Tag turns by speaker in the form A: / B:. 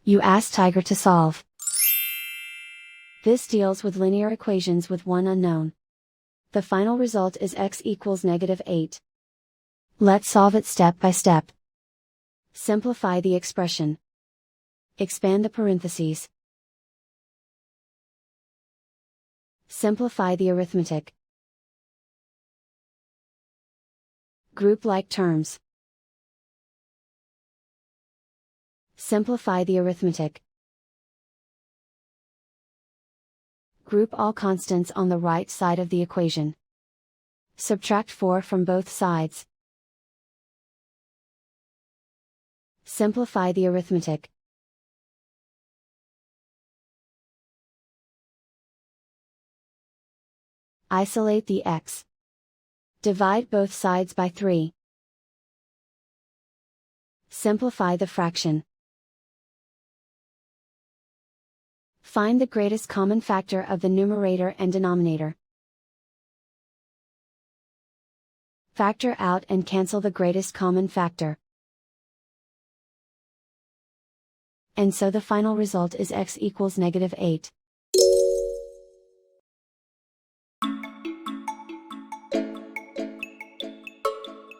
A: You ask Tiger to solve. This deals with linear equations with one unknown. The final result is x equals -8. Let's solve it step by step. Simplify the expression. Expand the parentheses. Simplify the arithmetic. Group like terms. Simplify the arithmetic. Group all constants on the right side of the equation. Subtract 4 from both sides. Simplify the arithmetic. Isolate the x. Divide both sides by 3. Simplify the fraction. Find the greatest common factor of the numerator and denominator. Factor out and cancel the greatest common factor. And so the final result is x equals -8.